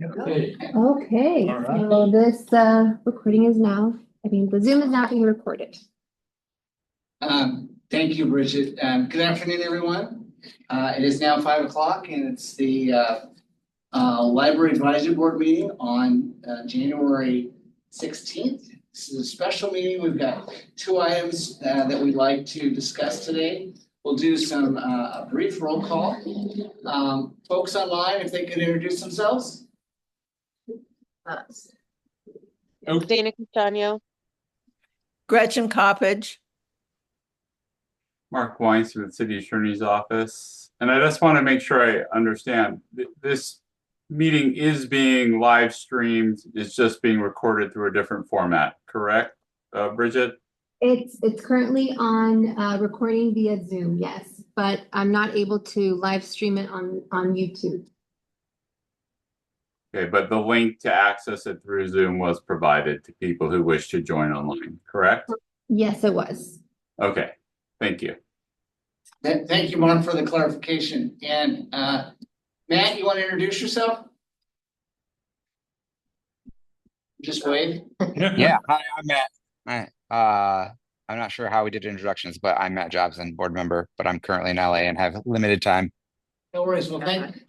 Okay. Okay, All right. so this recording is now, the Zoom is now being recorded. Thank you, Bridget. Good afternoon, everyone. It is now 5 o'clock and it's the Library Advisory Board meeting on January 16th. This is a special meeting. We've got two items that we'd like to discuss today. We'll do some a brief roll call. Folks online, if they could introduce themselves. Dana Castano. Gretchen Coppage. Mark Weiss from the City Attorney's Office. And I just want to make sure I understand. This meeting is being live streamed. It's just being recorded through a different format, correct, Bridget? It's currently on recording via Zoom, yes, but I'm not able to live stream it on YouTube. Okay, but the link to access it through Zoom was provided to people who wish to join online, correct? Yes, it was. Okay, thank you. Thank you, Mark, for the clarification. And Matt, you want to introduce yourself? Just wave. Yeah, hi, I'm Matt. I'm not sure how we did introductions, but I'm Matt Jobson, board member, but I'm currently in LA and have limited time. No worries. Well,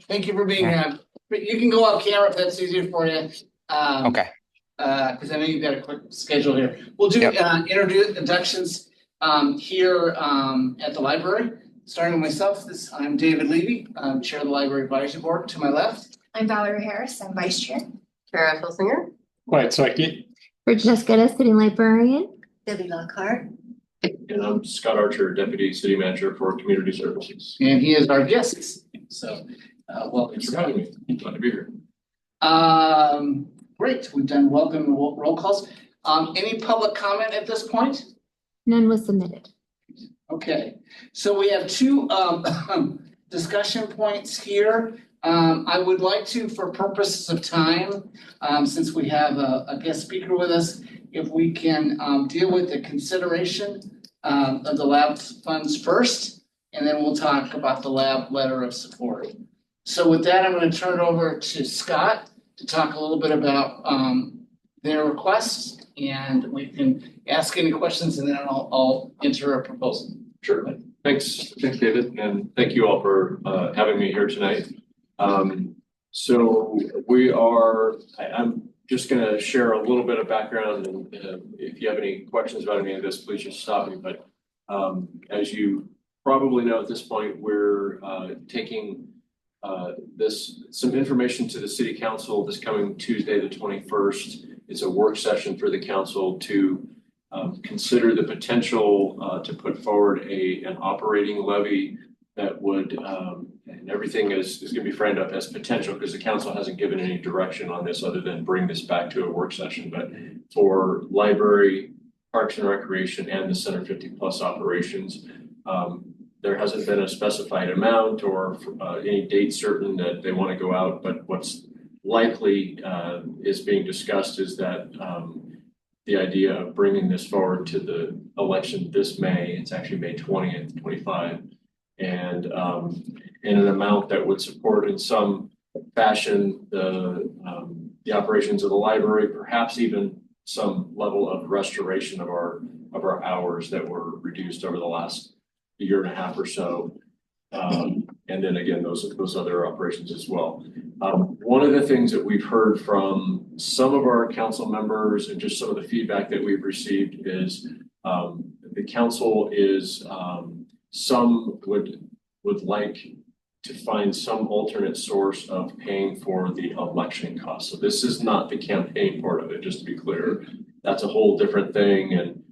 thank you for being here. You can go off camera if that's easier for you. Okay. Because I know you've got a quick schedule here. We'll do introductions here at the library. Starting with myself, I'm David Levy. I'm chair of the Library Advisory Board. To my left, I'm Valerie Harris. I'm vice chair. Kara Hilsinger. Quiet Psyche. Bridget Escudero, sitting librarian. Debbie Lockhart. And I'm Scott Archer, deputy city manager for community services. and he is our guest. So, welcome. Thanks for having me. Glad to be here. Great. We've done welcome roll calls. Any public comment at this point? None was submitted. Okay, so we have two discussion points here. I would like to, for purposes of time, since we have a guest speaker with us, if we can deal with the consideration of the lab funds first, and then we'll talk about the lab letter of support. So with that, I'm going to turn it over to Scott to talk a little bit about their requests, and we can ask any questions, and then I'll enter a proposal. Sure. Thanks, David, and thank you all for having me here tonight. So I'm just going to share a little bit of background, and if you have any questions about any of this, please just stop me. But as you probably know at this point, we're taking some information to the city council this coming Tuesday, the 21st. It's a work session for the council to consider the potential to put forward an operating levy that would, and everything is going to be framed up as potential because the council hasn't given any direction on this other than bring this back to a work session. But for library, parks and recreation, and the Center 50 Plus operations, there hasn't been a specified amount or any date certain that they want to go out. But what's likely is being discussed is that the idea of bringing this forward to the election this May, it's actually May 20th, 25, and in an amount that would support in some fashion the operations of the library, perhaps even some level of restoration of our hours that were reduced over the last year and a half or so. And then again, those other operations as well. One of the things that we've heard from some of our council members and just some of the feedback that we've received is the council is some would like to find some alternate source of paying for the election costs. So this is not the campaign part of it, just to be clear. That's a whole different thing. And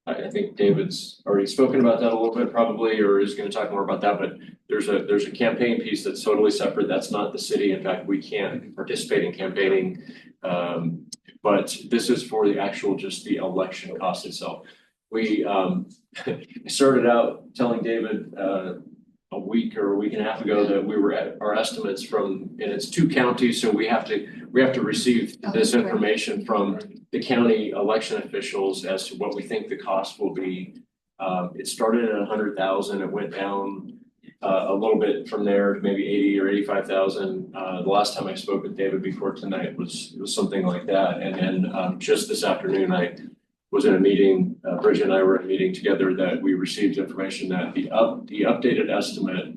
I think David's already spoken about that a little bit probably, or is going to talk more about that, but there's a campaign piece that's totally separate. That's not the city. In fact, we can't participate in campaigning, but this is for the actual, just the election cost itself. We started out telling David a week or a week and a half ago that we were at our estimates from, and it's 2 counties, so we have to receive this information from the county election officials as to what we think the cost will be. It started at 100,000, it went down a little bit from there, maybe 80 or 85,000. The last time I spoke with David before tonight it was something like that. And then just this afternoon, I was in a meeting, Bridget and I were in a meeting together that we received information that the updated estimate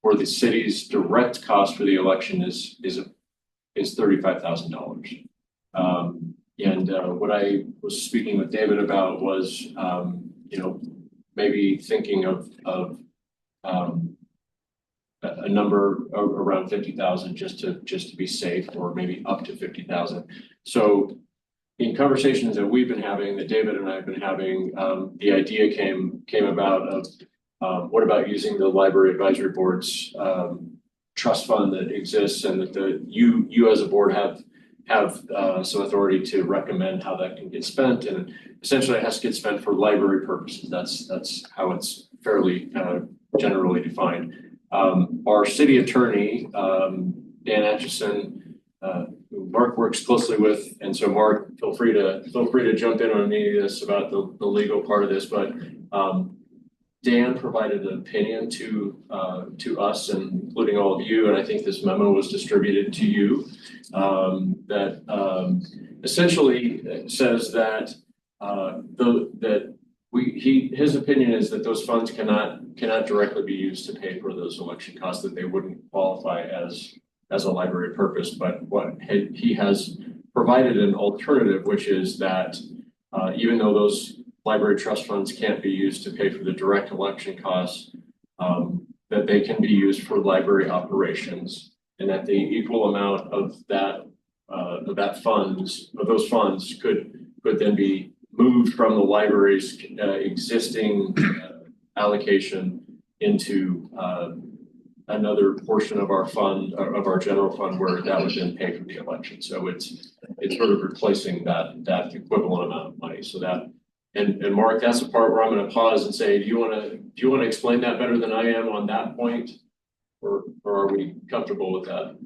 for the city's direct cost for the election is $35,000. And what I was speaking with David about was, you know, maybe thinking of a number around 50,000 just to be safe, or maybe up to 50,000. So in conversations that we've been having, that David and I have been having, the idea came about of what about using the library advisory board's trust fund that exists, and that you as a board have some authority to recommend how that can get spent, and essentially it has to get spent for library purposes. That's how it's fairly generally defined. Our city attorney, Dan Atchison, who Mark works closely with, and so Mark, feel free to jump in on any of this about the legal part of this, but Dan provided an opinion to us, and including all of you, and I think this memo was distributed to you, that essentially says that his opinion is that those funds cannot directly be used to pay for those election costs, that they wouldn't qualify as a library purpose. But what he has provided an alternative, which is that even though those library trust funds can't be used to pay for the direct election costs, that they can be used for library operations, and that the equal amount of those funds could then be moved from the library's existing allocation into another portion of our fund, of our general fund, where that would then pay for the election. So it's sort of replacing that equivalent amount of money. So that, and Mark, that's the part where I'm going to pause and say, do you want to explain that better than I am on that point, or are we comfortable with that?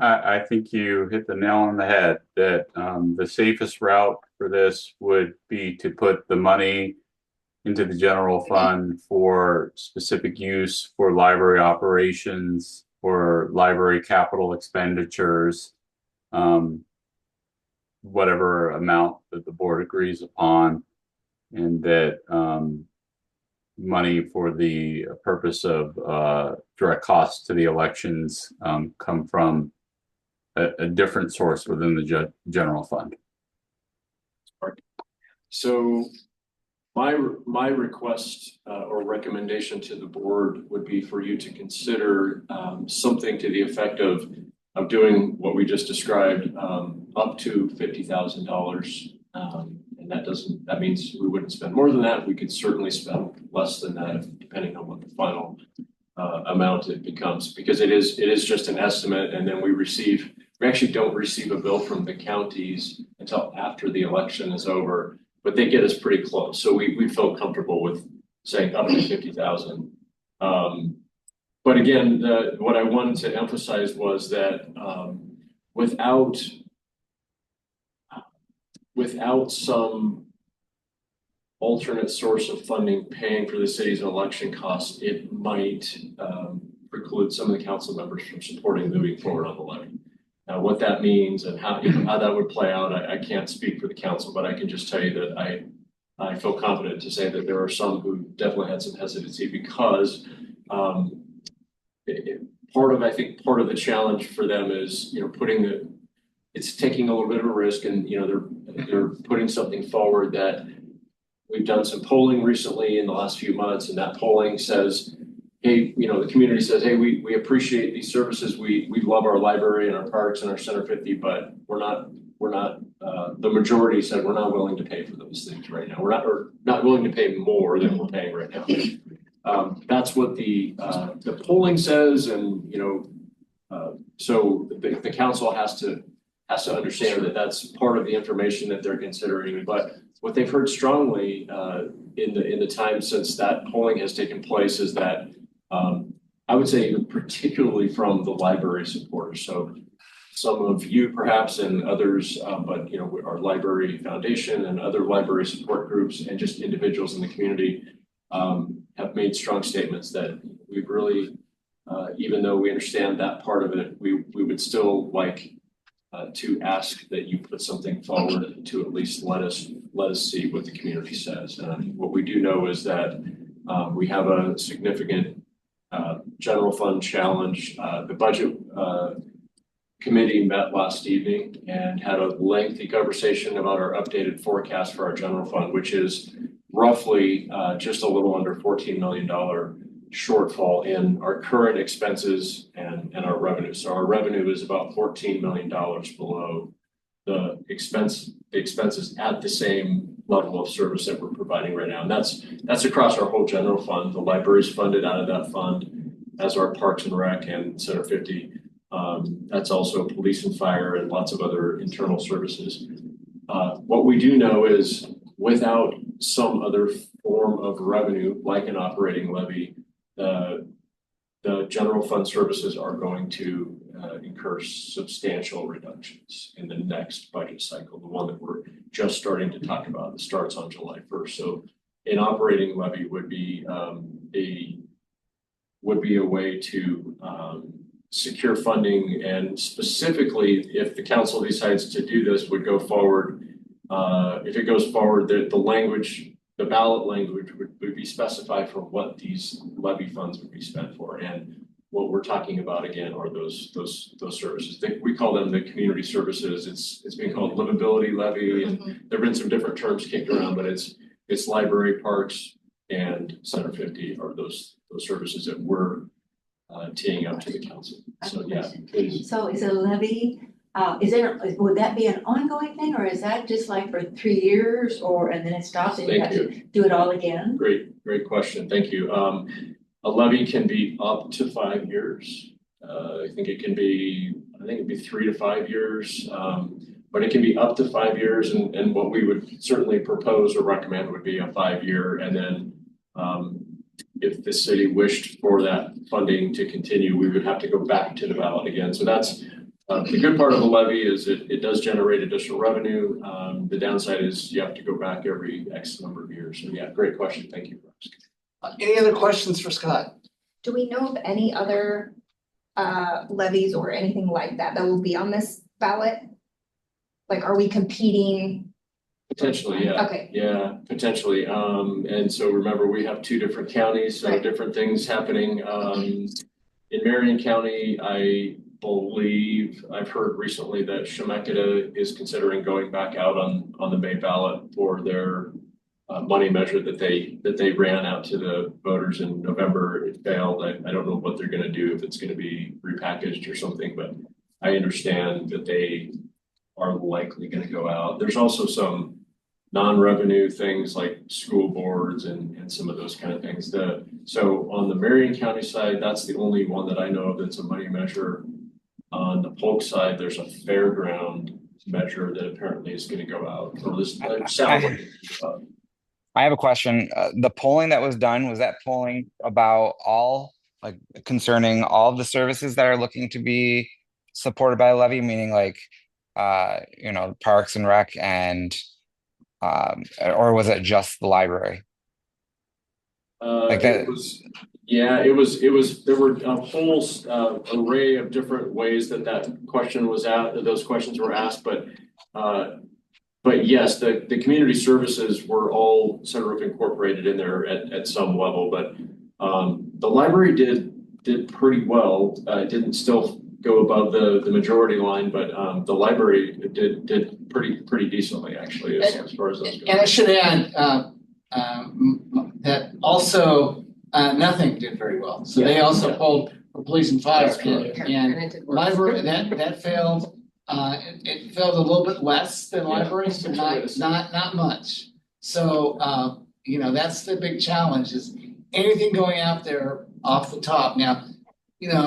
I think you hit the nail on the head that the safest route for this would be to put the money into the general fund for specific use for library operations, for library capital expenditures, whatever amount that the board agrees upon, and that money for the purpose of direct costs to the elections come from a different source within the general fund. So my request or recommendation to the board would be for you to consider something to the effect of doing what we just described, up to $50,000. And that means we wouldn't spend more than that. We could certainly spend less than that, depending on what the final amount it becomes, because it is just an estimate, and then we actually don't receive a bill from the counties until after the election is over, but they get us pretty close. So we feel comfortable with saying up to 50,000. But again, what I wanted to emphasize was that without some alternate source of funding paying for the city's election costs, it might preclude some of the council members from supporting moving forward on the levy. Now, what that means and how that would play out, I can't speak for the council, but I can just tell you that I feel confident to say that there are some who definitely had some hesitancy, because part of the challenge for them is, it's taking a little bit of a risk, and they're putting something forward that we've done some polling recently in the last few months, and that polling says, hey, the community says, hey, we appreciate these services. We love our library and our parks and our Center 50, but we're not, the majority said we're not willing to pay for those things right now. We're not willing to pay more than we're paying right now. That's what the polling says. And, so the council has to understand that that's part of the information that they're considering. But what they've heard strongly in the time since that polling has taken place is that I would say particularly from the library supporters. So some of you perhaps and others, but our library foundation and other library support groups and just individuals in the community have made strong statements that we've really even though we understand that part of it, we would still like to ask that you put something forward to at least let us see what the community says. What we do know is that we have a significant general fund challenge. The budget committee met last evening and had a lengthy conversation about our updated forecast for our general fund, which is roughly just a little under $14 million shortfall in our current expenses and our revenue. So our revenue is about $14 million below the expenses at the same level of service that we're providing right now. And that's across our whole general fund. The library is funded out of that fund, as our Parks and Rec and Center 50. That's also police and fire and lots of other internal services. What we do know is without some other form of revenue, like an operating levy, the general fund services are going to incur substantial reductions in the next budget cycle, the one that we're just starting to talk about that starts on July 1st. So an operating levy would be a way to secure funding, and specifically if the council decides to do this, would go forward. If it goes forward, the language, the ballot language would be specified for what these levy funds would be spent for. And what we're talking about again are those services. We call them the community services. It's being called livability levy, and there've been some different terms kicked around, but it's library, parks, and Center 50 are those services that we're teeing up to the council. So yeah, please. So is a levy, would that be an ongoing thing, or is that just like for 3 years, and then it stops and you have to do it all again? Great question. Thank you. A levy can be up to 5 years. I think it'd be 3 to 5 years. But it can be up to 5 years, and what we would certainly propose or recommend would be a 5-year, and then if the city wished for that funding to continue, we would have to go back to the ballot again. So that's the good part of the levy is it does generate additional revenue. The downside is you have to go back every X number of years. So yeah, great question. Thank you for asking. Any other questions for Scott? Do we know of any other levies or anything like that will be on this ballot? Like, are we competing? Potentially, yeah. Okay. Yeah, potentially. And so remember, we have 2 different counties, so different things happening. In Marion County, I believe I've heard recently that Chemeketa is considering going back out on the May ballot for their money measure that they ran out to the voters in November. It failed. I don't know what they're going to do, if it's going to be repackaged or something, but I understand that they are likely going to go out. There's also some non-revenue things like school boards and some of those kind of things. So on the Marion County side, that's the only one that I know of that's a money measure. On the Polk side, there's a fairground measure that apparently is going to go out. Or this sounds like I have a question. The polling that was done, was that polling about concerning all of the services that are looking to be supported by a levy, meaning like Parks and Rec and or was it just the library? It was there were a whole array of different ways that question was those questions were asked, but yes, the community services were all sort of incorporated in there at some level, but the library did pretty well. It didn't still go above the majority line, but the library did pretty decently actually as far as those go. And I should add that also nothing did very well. So they also polled for police and fire, and library that failed. It failed a little bit less than libraries, but not much. So that's the big challenge, is anything going out there off the top. Now,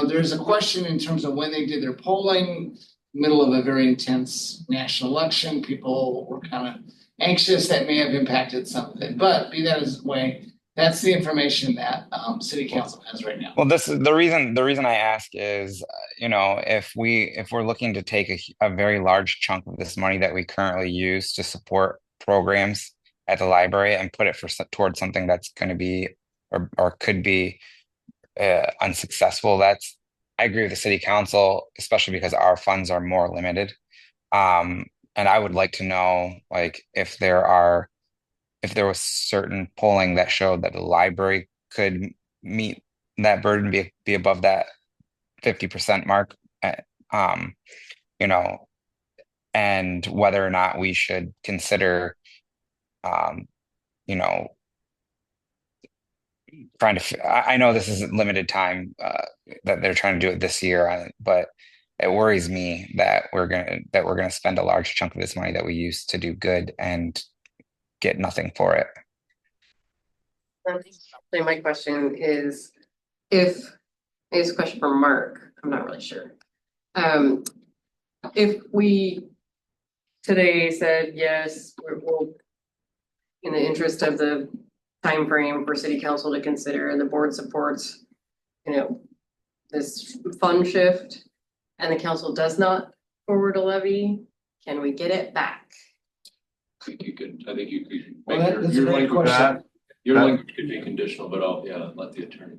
there's a question in terms of when they did their polling, middle of a very intense national election. People were kind of anxious. That may have impacted something, but be that as it may, that's the information that city council has right now. Well, this is the reason I ask is, if we're looking to take a very large chunk of this money that we currently use to support programs at the library and put it towards something that's going to be or could be unsuccessful, I agree with the city council, especially because our funds are more limited. And I would like to know, like, if there was certain polling that showed that the library could meet that burden, be above that 50% mark, um, you know, and whether or not we should consider, um, you know, trying to. I know this is limited time that they're trying to do it this year, but it worries me that we're gonna spend a large chunk of this money that we used to do good and get nothing for it. My question is, it's a question for Mark, I'm not really sure. If we today said, yes, we'll, in the interest of the time frame for city council to consider, and the board supports, this fund shift, and the council does not forward a levy, can we get it back? I think you could Well, make that's a your great language, question. your language could be conditional, but I'll let the attorney.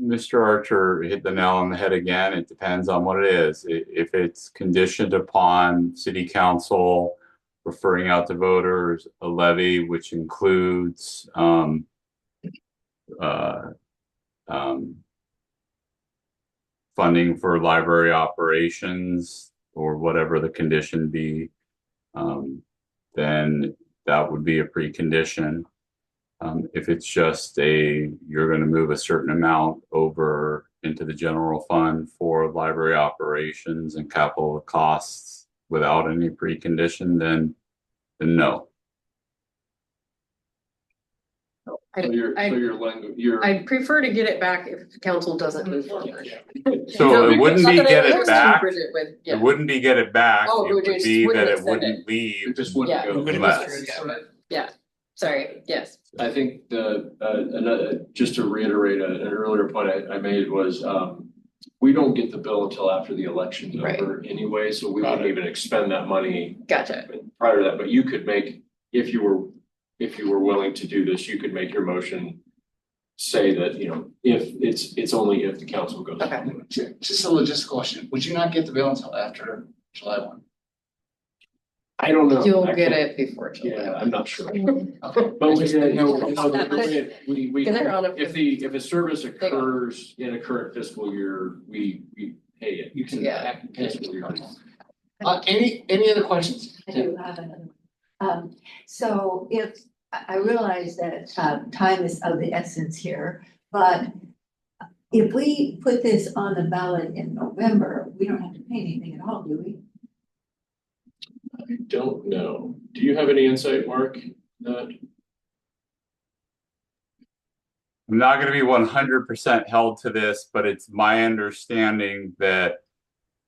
Mr. Archer hit the nail on the head again. It depends on what it is. If it's conditioned upon city council referring out to voters a levy, which includes funding for library operations or whatever the condition be, then that would be a precondition. If it's just you're going to move a certain amount over into the general fund for library operations and capital costs without any precondition, then no. I'd prefer to get it back if the council doesn't move forward. So it wouldn't be get it back. Yeah. It wouldn't be get it back. Oh, it would just be wouldn't that it extend wouldn't it. leave. It just wouldn't go less. Yeah, sorry, yes. I think just to reiterate an earlier point I made was, we don't get the bill until after the election's over anyway, so we wouldn't even expend that money. Gotcha. Prior to that, but you could make, if you were willing to do this, you could make your motion say that, if it's only if the council goes. Okay. Just a logistical question. Would you not get the bill until after July 1? I don't know. You'll get it before July. Yeah, I'm not sure. Okay. But we if a service occurs in a current fiscal year, we pay it. You can fiscal year. Any other questions? I do have another one. So I realize that time is of the essence here, but if we put this on the ballot in November, we don't have to pay anything at all, do we? I don't know. Do you have any insight, Mark? That I'm not going to be 100% held to this, but it's my understanding that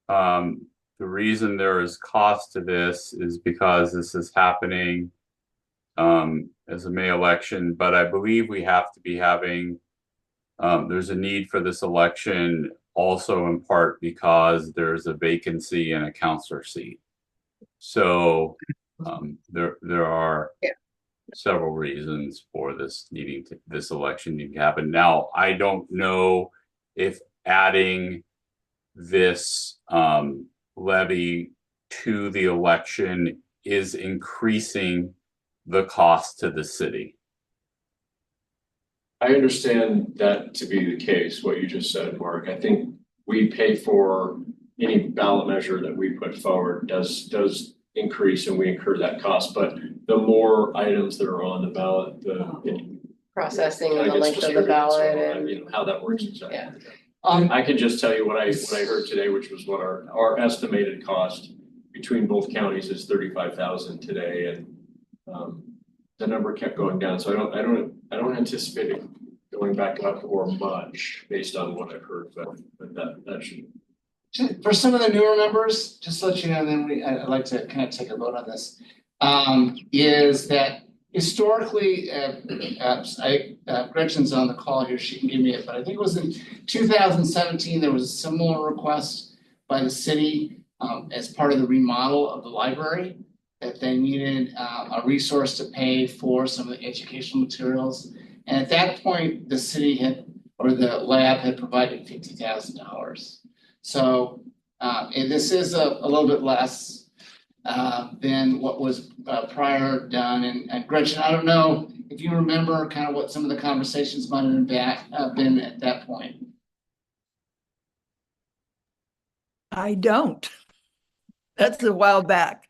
the reason there is cost to this is because this is happening as a May election, but I believe we have to be having, there's a need for this election also in part because there's a vacancy in a counselor seat. So there are several reasons for this election needing to happen. Now, I don't know if adding this levy to the election is increasing the cost to the city. I understand that to be the case, what you just said, Mark. I think we pay for any ballot measure that we put forward does increase and we incur that cost, but the more items that are on the ballot, the processing and the length of the ballot and how that works exactly. Yeah. I can just tell you what I heard today, which was what our estimated cost between both counties is $35,000 today, and the number kept going down. So I don't anticipate it going back up or much based on what I've heard, but that should. For some of the newer members, just to let you know, and then I'd like to kind of take a vote on this, is that historically, Gretchen's on the call here, she can give me it, but I think it was in 2017, there was a similar request by the city as part of the remodel of the library, that they needed a resource to pay for some of the educational materials. And at that point, the city or the lab had provided $50,000. So, and this is a little bit less than what was prior done. And Gretchen, I don't know if you remember kind of what some of the conversations might have been at that point. I don't. That's a while back.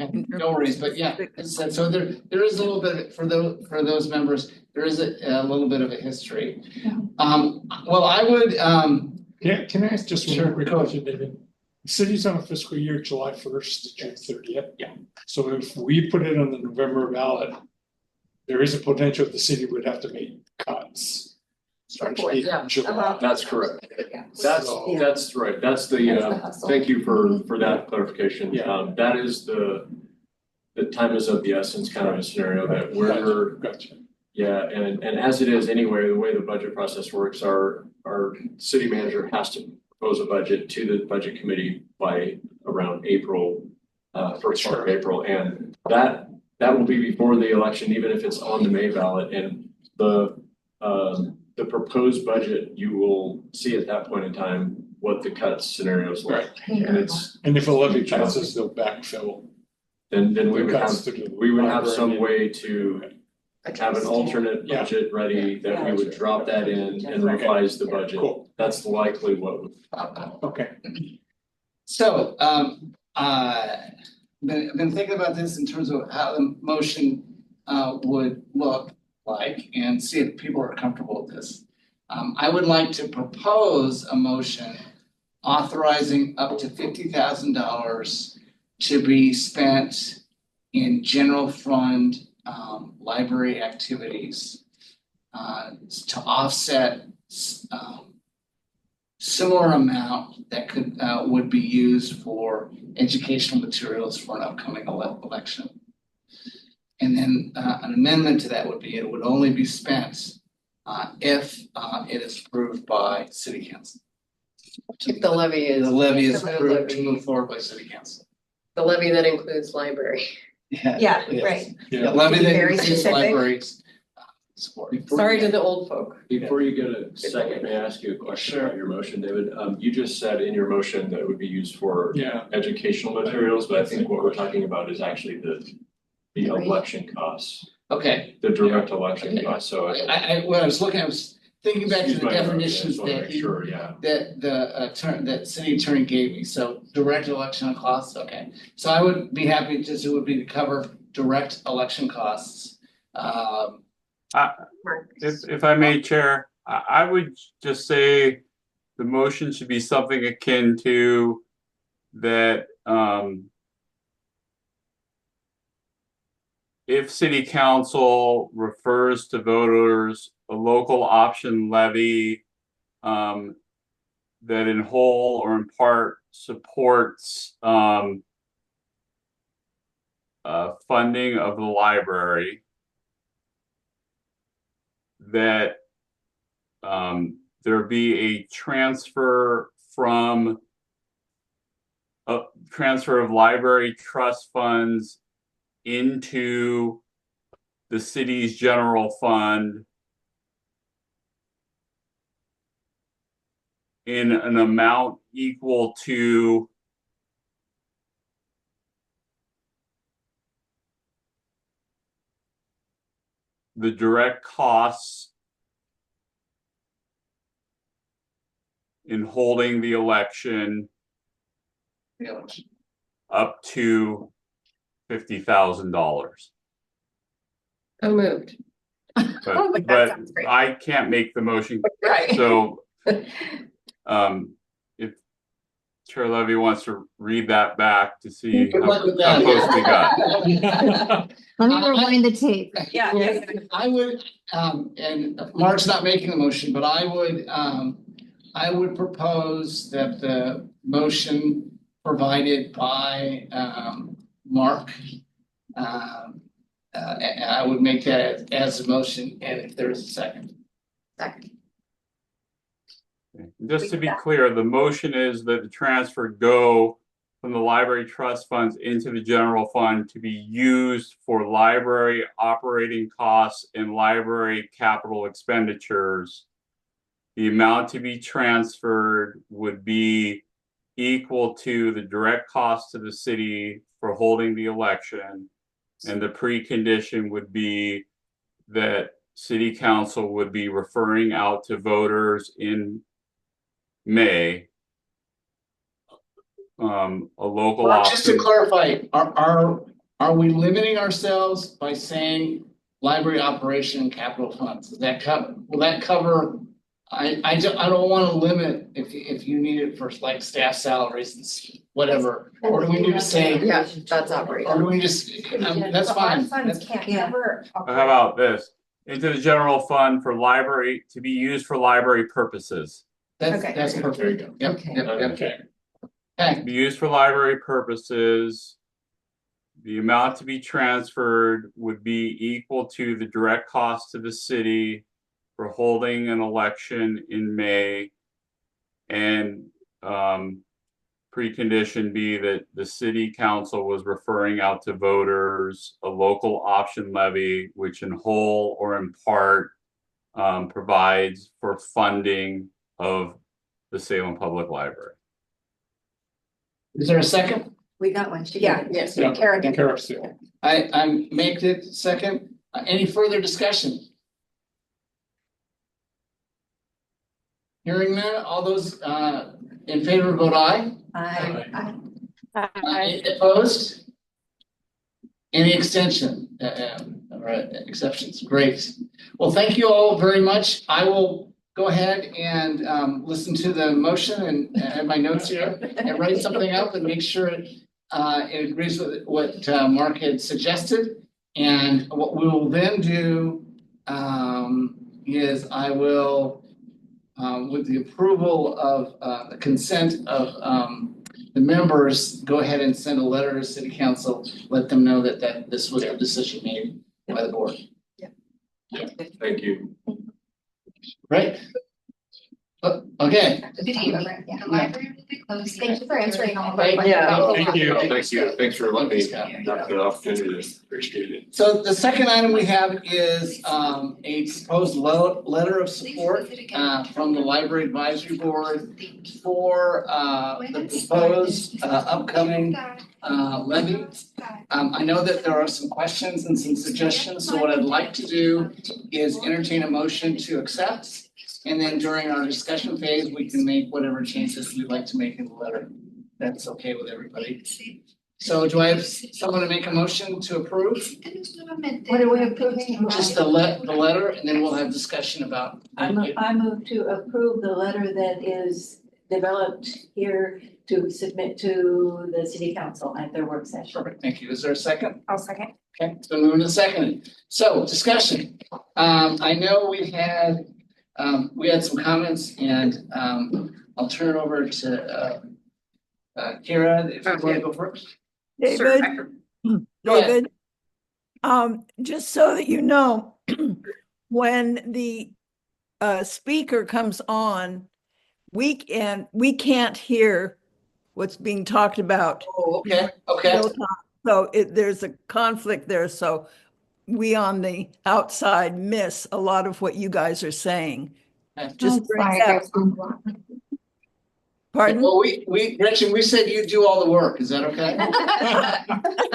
Okay, no worries, but yeah, as I said, so there is a little bit for those members, there is a little bit of a history. Well, I would Can I ask just one Sure, quick go ahead. question, David? The city's on a fiscal year, July 1st to June 30th. Yeah. So if we put it on the November ballot, there is a potential the city would have to make cuts. Starting Yeah. in July. That's correct. Yeah. That's right. That's That's the the, hustle. thank you for that clarification. Yeah. That is the time is of the essence kind of a scenario that we're, Gotcha. yeah, and as it is anyway, the way the budget process works, our city manager has to propose a budget to the budget committee by around April, first part of April, and that will be before the election, even if it's on the May ballot, and the proposed budget, you will see at that point in time what the cut scenarios look like. Right. And if a levy passes, they'll backfill. Then we the would cuts have, to the we would have some library. way to have an alternate Yeah. budget ready that we would drop that in and revise the budget. Cool. That's likely what would. Okay. So, been thinking about this in terms of how the motion would look like and see if people are comfortable with this. I would like to propose a motion authorizing up to $50,000 to be spent in general fund library activities to offset similar amount that would be used for educational materials for an upcoming election. And then an amendment to that would be it would only be spent if it is approved by city council. If the levy is. The levy is the approved to levy- move forward by city council. The levy that includes library. Yeah, yes. right. Yeah, levy that Very includes specific. libraries. Support. Sorry to the old folk. Before you get a second, may I ask you a question about your motion, David? You just said in your motion that it would be used for Yeah. educational materials, but I think what we're talking about is actually the election costs, Okay, the direct election costs, so. when I was looking, I was thinking back to Excuse the my interruption, I definitions just wanna that make he sure, yeah. that the city attorney gave me, so direct election costs, okay. So I would be happy it would be to cover direct election costs. If I may, Chair, I would just say the motion should be something akin to that, if city council refers to voters a local option levy that in whole or in part supports funding of the library, that there be a transfer of library trust funds into the city's general fund in an amount equal to the direct costs in holding the election up to $50,000. So moved. Oh, that But sounds great. I can't make the motion, Right. so if Chair Levy wants to read that back to see Good luck with how that. close we got. Let me rewind the tape. Yeah. I would, and Mark's not making the motion, but I would propose that the motion provided by Mark, I would make that as a motion, and if there is a second. Second. Just to be clear, the motion is that the transfer go from the library trust funds into the general fund to be used for library operating costs and library capital expenditures the amount to be transferred would be equal to the direct cost to the city for holding the election. And the precondition would be that city council would be referring out to voters in May. A local Well, just to option. clarify, are we limiting ourselves by saying library operation and capital funds? Does that cover, will that cover? I don't wanna limit if you need it for like staff salaries and whatever, or do we need to say? Yeah, that's operating. Or do we just, that's fine. Funds can't cover. How about this? Into the general fund for library, to be used for library purposes. That's Okay. perfect. There you go. Yep, Okay. yep, yep. Okay. Okay, To be used for library purposes. The amount to be transferred would be equal to the direct cost to the city for holding an election in May. And precondition be that the city council was referring out to voters a local option levy, which in whole or in part provides for funding of the Salem Public Library. is there a second? We got one. She Yeah, did it. yes, Yeah. Kerrigan. Kerrigan. I make it second. Any further discussion? Hearing none, all those in favor vote aye. Any opposed? Any extension? All right, exceptions, great. Well, thank you all very much. I will go ahead and listen to the motion and add my notes here and write something up and make sure it agrees with what Mark had suggested. And what we will then do is I will, with the approval of the consent of the members, go ahead and send a letter to city council, let them know that this was a decision made by the board. Thank you. Right? Okay. The library will be closed. Thank you for answering all of our Thank- questions. yeah, That was a thank lot. you. Thank you. Thanks for letting me have the opportunity. Appreciate it. So the second item we have is a proposed letter of support from the Library Advisory Board for the proposed upcoming levy. I know that there are some questions and some suggestions, so what I'd like to do is entertain a motion to accept. And then during our discussion phase, we can make whatever changes we'd like to make in the letter. That's okay with everybody. So do I have someone to make a motion to approve? What are we approving? Just the letter, and then we'll have discussion about. I move to approve the letter that is developed here to submit to the city council at their work session. Perfect, thank you. Is there a second? I'll second. Okay, it's been moved and seconded. So discussion. I know we had some comments and I'll turn it over to Kira, if you want to go first. David, Go ahead. David, just so that you know, when the speaker comes on, we can't hear what's being talked about. Oh, okay. So there's a conflict there. So we on the outside miss a lot of what you guys are saying. Just bring that. Pardon? Well, we Gretchen, we said you do all the work. Is that okay?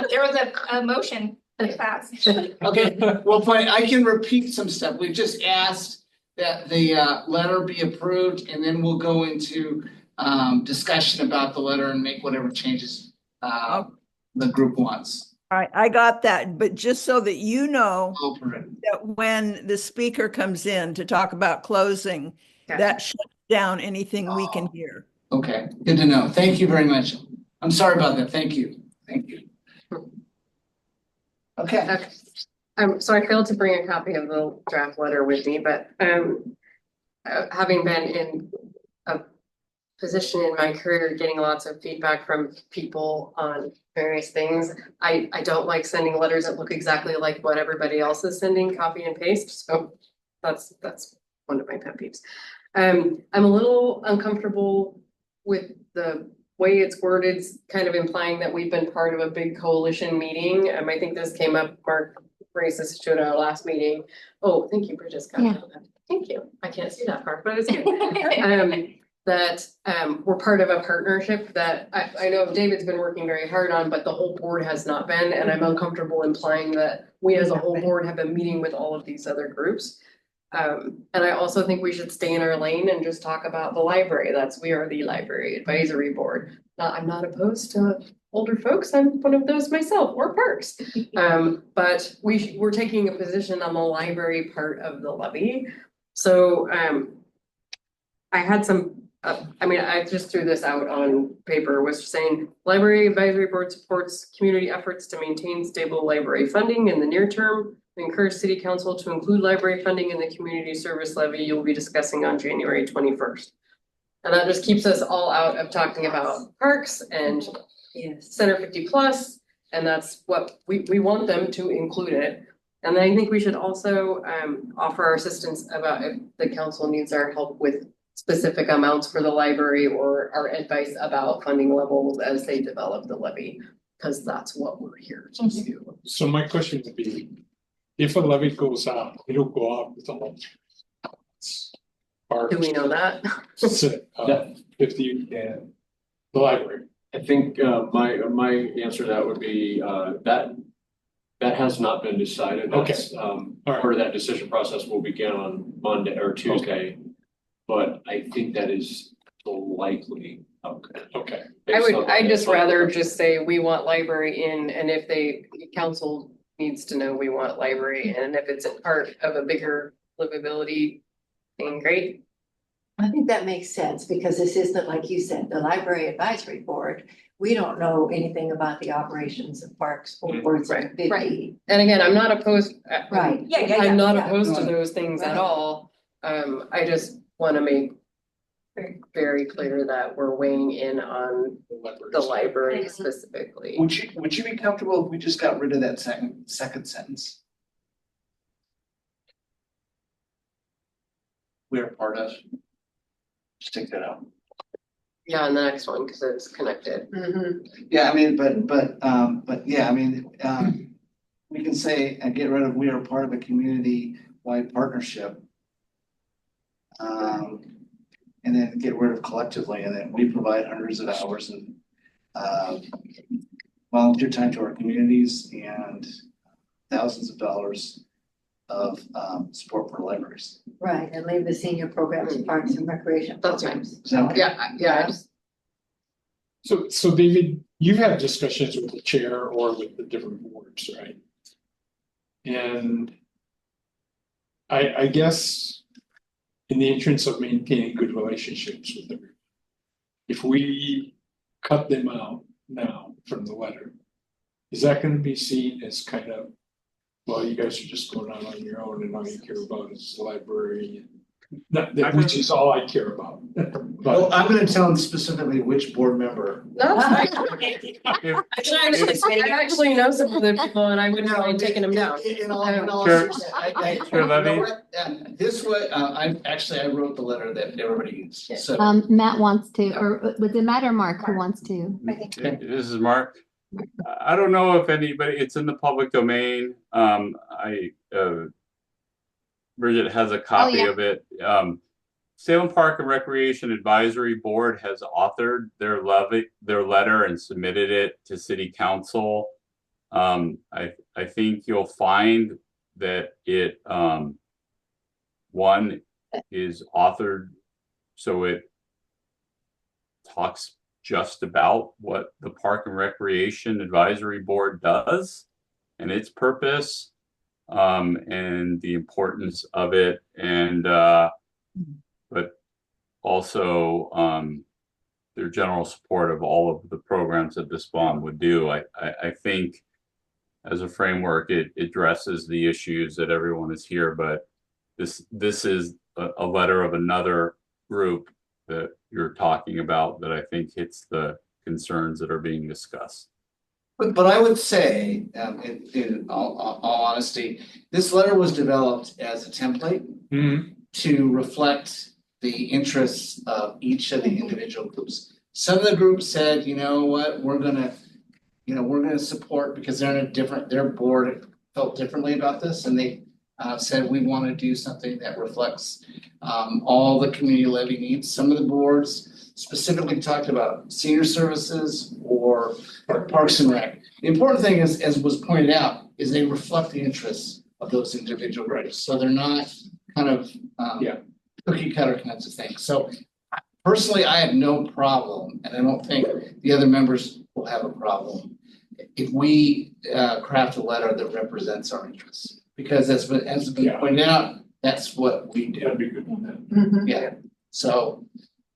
There was a motion that passed. Okay, well, fine. I can repeat some stuff. We've just asked that the letter be approved, and then we'll go into discussion about the letter and make whatever changes the group wants. All right, I got that, but just so that you know Go for it. that when the speaker comes in to talk about closing, that shuts down anything we can hear. Okay, good to know. Thank you very much. I'm sorry about that. Thank you. Thank you. Okay. So I failed to bring a copy of the draft letter with me, but having been in a position in my career, getting lots of feedback from people on various things, I don't like sending letters that look exactly like what everybody else is sending, copy and paste. So that's one of my pet peeves. I'm a little uncomfortable with the way it's worded, kind of implying that we've been part of a big coalition meeting. I think this came up, Mark raised this to our last meeting. Oh, thank you, Bridget. Yeah. Thank you. I can't see that part, but it's good. That we're part of a partnership that I know David's been working very hard on, but the whole board has not been, and I'm uncomfortable implying that we as a whole board have been meeting with all of these other groups. And I also think we should stay in our lane and just talk about the library. We are the library advisory board. I'm not opposed to older folks. I'm one of those myself, or parks. But we're taking a position on the library part of the levy. So I had some, I just threw this out on paper, was saying library advisory board supports community efforts to maintain stable library funding in the near term. We encourage city council to include library funding in the community service levy you'll be discussing on January 21st. And that just keeps us all out of talking about parks and Center 50 plus, and that's what we want them to include it. And I think we should also offer our assistance about if the council needs our help with specific amounts for the library or our advice about funding levels as they develop the levy, because that's what we're here to do. So my question would be, if a levy goes out, it'll go out with the whole. Do we know that? 50 and the library. I think my answer to that would be that has not been decided. That's, part of that decision process will begin on Monday or Tuesday. But I think that is the likely outcome. Okay. I'd just rather just say we want library in, and if council needs to know we want library in, and if it's a part of a bigger livability thing, great. I think that makes sense because this isn't, like you said, the library advisory board. We don't know anything about the operations of parks or boards. Right. And again, I'm not opposed. Right. I'm not opposed to those things at all. I just want to make very clear that we're weighing in on the library specifically. Would you be comfortable if we just got rid of that second sentence? We are part of. Just take that out. Yeah, and the next one, because it's connected. Yeah, I mean, but yeah, I mean, we can say and get rid of we are part of a community-wide partnership. And then get rid of collectively, and then we provide hundreds of hours and volunteer time to our communities and thousands of dollars of support for libraries. Right, and leave the senior programs, parks and recreation programs. Yeah. So David, you've had discussions with the chair or with the different boards, right? And I guess in the interest of maintaining good relationships with everyone, if we cut them out now from the letter, is that going to be seen as kind of, well, you guys are just going out on your own and all you care about is the library, which is all I care about. Well, I'm going to tell them specifically which board member. No, I actually know some of the people, and I wouldn't mind taking them down. Sure, Levy. This way, I wrote the letter that everybody used. So Matt wants to, or was it Matt or Mark who wants to? This is Mark. I don't know if anybody, it's in the public domain. Bridget has a copy of it. Salem Park and Recreation Advisory Board has authored their letter and submitted it to City Council. I think you'll find that it one is authored so it talks just about what the Park and Recreation Advisory Board does and its purpose, and the importance of it, and but also their general support of all of the programs that this bond would do. I think as a framework, it addresses the issues that everyone is here, but this is a letter of another group that you're talking about that I think hits the concerns that are being discussed. But I would say, in all honesty, this letter was developed as a template to reflect the interests of each of the individual groups. Some of the groups said, you know what, we're gonna support because they're in a different, their board felt differently about this, and they said we want to do something that reflects all the community levy needs. Some of the boards specifically talked about senior services or Parks and Rec. The important thing is, as was pointed out, is they reflect the interests of those individual groups. So they're not kind of cookie cutter kinds of things. So personally, I have no problem, and I don't think the other members will have a problem if we craft a letter that represents our interests. Because as been pointed out, that's what we do. That'd be good. Yeah, so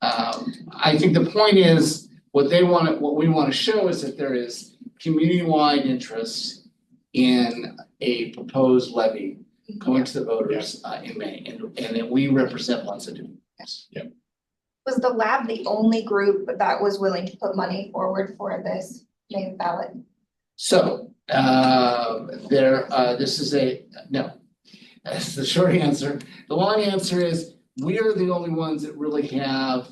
I think the point is, what we want to show is that there is community-wide interest in a proposed levy going to the voters in May, and that we represent lots of different things. Yeah. Was the lab the only group that was willing to put money forward for this May ballot? So this is no. That's the short answer. The long answer is we are the only ones that really have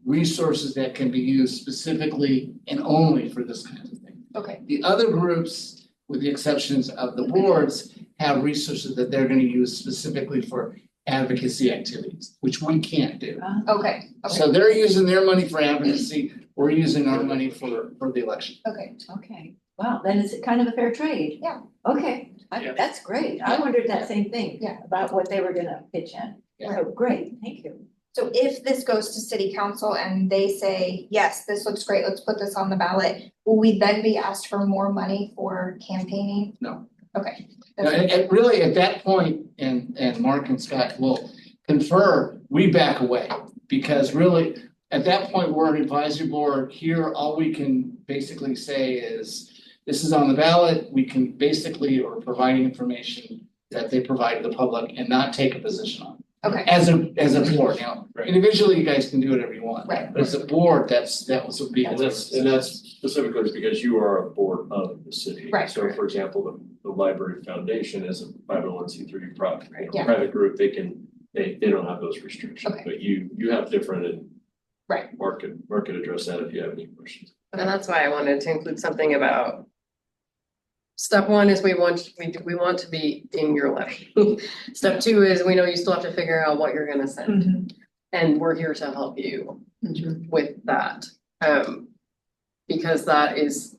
resources that can be used specifically and only for this kind of thing. Okay. The other groups, with the exceptions of the boards, have resources that they're going to use specifically for advocacy activities, which we can't do. Okay. So they're using their money for advocacy. We're using our money for the election. Okay. Okay, wow, then it's kind of a fair trade. Yeah. Okay, that's great. I wondered that same thing. Yeah. About what they were gonna pitch in. Yeah. So great, thank you. So if this goes to city council and they say, yes, this looks great, let's put this on the ballot, will we then be asked for more money for campaigning? No. Okay. And really at that point, and Mark and Scott will confer, we back away. Because really, at that point, we're an advisory board. Here, all we can basically say is, this is on the ballot. We can basically, or providing information that they provide to the public and not take a position on. Okay. As a board, now, individually, you guys can do whatever you want. Right. But as a board, that would be. And that's specifically because you are a board of the city. Right. So for example, the library foundation is a 501c3 private group, they don't have those restrictions. Okay. But you have different, and Right. Mark could address that if you have any questions. And that's why I wanted to include something about. Step one is we want to be in your levy. Step two is we know you still have to figure out what you're gonna send. And we're here to help you with that. Because that is,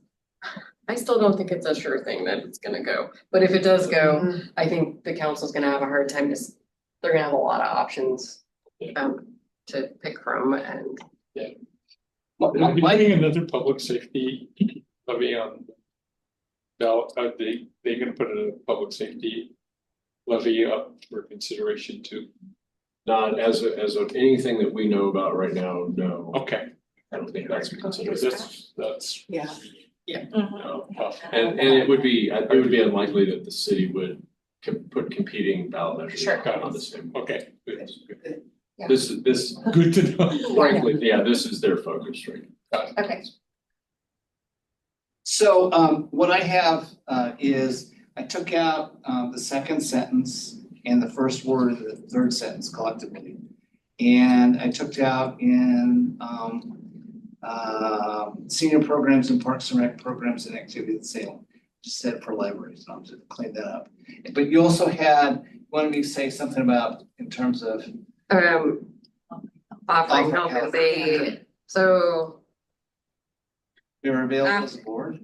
I still don't think it's a sure thing that it's gonna go. But if it does go, I think the council's gonna have a hard time they're gonna have a lot of options to pick from and. Are we putting another public safety levy on ballot? Are they gonna put a public safety levy up for consideration too? Not as of anything that we know about right now, no. Okay. I don't think that's considered. That's. Yeah. No. And it would be unlikely that the city would put competing ballot measures on the same. Okay, good. Yeah. This Good to know. frankly, this is their focus right now. Okay. So what I have is I took out the second sentence and the first word of the third sentence collectively. And I took out in senior programs and Parks and Rec programs and activities at Salem. Just said for libraries, so I'm just clean that up. But you also wanted me to say something about in terms of Offering help as so. they're available as a board.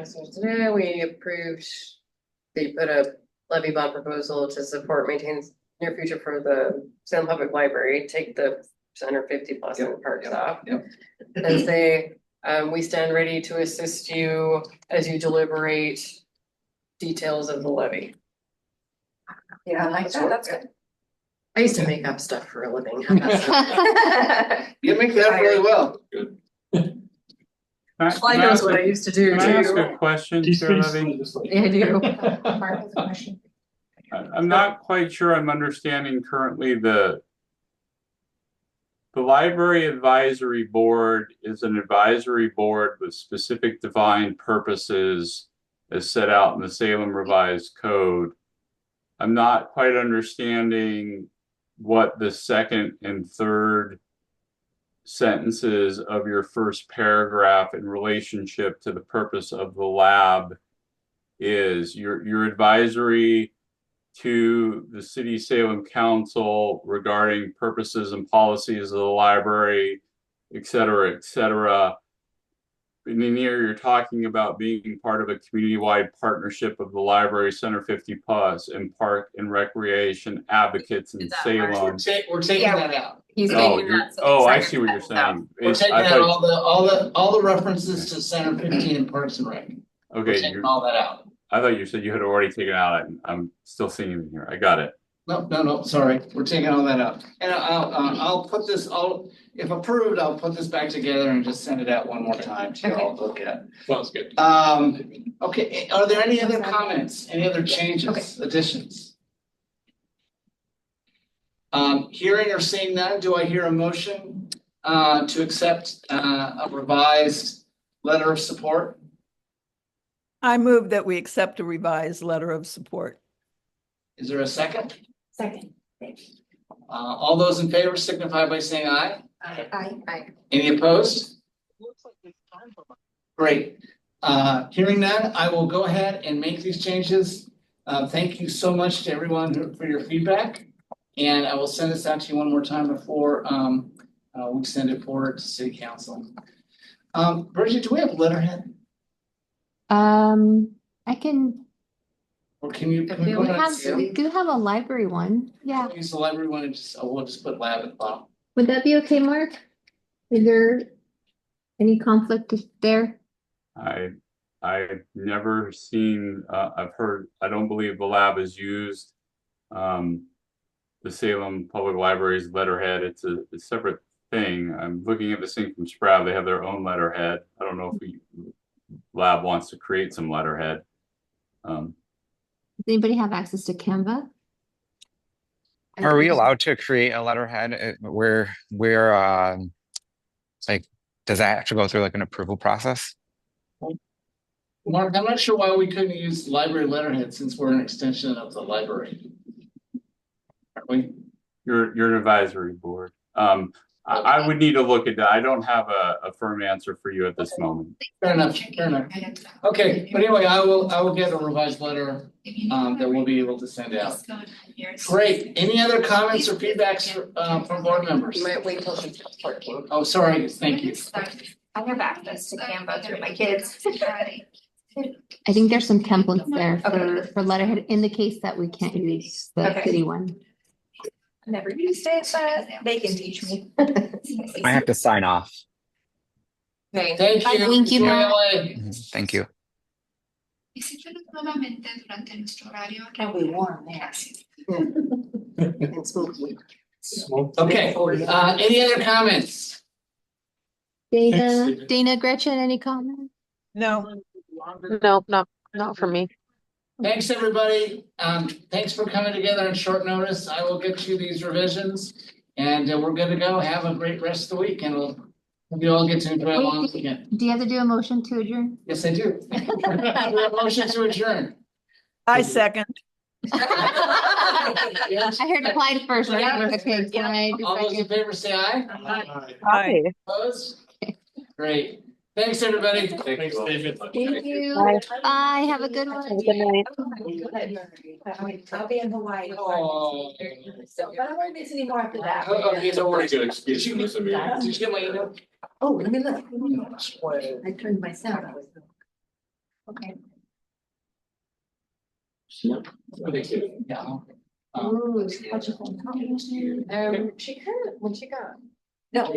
So today we approved, they put a levy bond proposal to support maintains near future for the Salem Public Library, take the 150 plus in parks off. And say, we stand ready to assist you as you deliberate details of the levy. Yeah, I like that. That's good. I used to make up stuff for a living. You make that really well. Good. Clyde knows what I used to do Can I ask too. a question, Chair Levy? Yeah, I do. Mark has a question. I'm not quite sure I'm understanding currently the Library Advisory Board is an advisory board with specific defined purposes as set out in the Salem Revised Code. I'm not quite understanding what the second and third sentences of your first paragraph in relationship to the purpose of the lab is your advisory to the City Salem Council regarding purposes and policies of the library, et cetera, et cetera. In here, you're talking about being part of a community-wide partnership of the Library Center 50 Plus and Park and Recreation Advocates in Salem. We're taking that out. He's Oh, taking that. so oh, I second see what you're sentence out. saying. We're taking I out thought- all the references to Center 15 and Parks and Rec. We're Okay, taking all that out. I thought you said you had already taken it out. I'm still seeing it in here. I got it. No, sorry, we're taking all that out. And I'll put this, if approved, I'll put this back together and just send it out one more time to all look at. Sounds good. Okay, are there any other comments, any other changes, additions? Hearing or seeing none, do I hear a motion to accept a revised letter of support? I move that we accept a revised letter of support. Is there a second? Second. All those in favor signify by saying aye. Aye. Any opposed? Great. Hearing none, I will go ahead and make these changes. Thank you so much to everyone for your feedback. And I will send this out to you one more time before we send it forward to City Council. Bridget, do we have letterhead? I can, Or can you? I feel like we do have a library one. Yeah. Use the library one and we'll just put lab at the bottom. Would that be okay, Mark? Is there any conflict there? I've never seen, I've heard, I don't believe the lab is used. The Salem Public Library's letterhead, it's a separate thing. I'm looking at this thing from Sprout. They have their own letterhead. I don't know if lab wants to create some letterhead. Does anybody have access to Canva? Are we allowed to create a letterhead where like, does that have to go through like an approval process? Mark, I'm not sure why we couldn't use library letterhead since we're an extension of the library. Aren't we? You're an advisory board. I would need to look at that. I don't have a firm answer for you at this moment. Fair enough. Okay, but anyway, I will get a revised letter that we'll be able to send out. Great. Any other comments or feedbacks from board members? You might wait till she's working. Oh, sorry. Thank you. I have access to Canva through my kids. I think there's some templates there for letterhead in the case that we can't use the Okay. city one. Never used it, but they can teach me. I have to sign off. Okay. Thank you. Thank you, Matt. Thank you. Can we warm there? Okay, any other comments? Dana, Gretchen, any comments? No. No, not for me. Thanks, everybody. Thanks for coming together on short notice. I will get you these revisions and we're good to go. Have a great rest of the week and hope you all get to enjoy a long weekend. Do you have to do a motion to adjourn? Yes, I do. We have a motion to adjourn. I second. Yes. I heard Clyde first, right? Yeah. Okay, Clyde. All those in favor say aye. Aye. Opposed? Great. Thanks, everybody. Thanks, David. Thank you. Bye. Bye, have a good one. Have a good night. I'll be in Hawaii. Oh. So, but I won't miss any more after that. It's a pretty good excuse. Did you get my email? Oh, let me look. I turned my sound. Okay. Yeah. Ooh, such a fun. She could, when she got. No,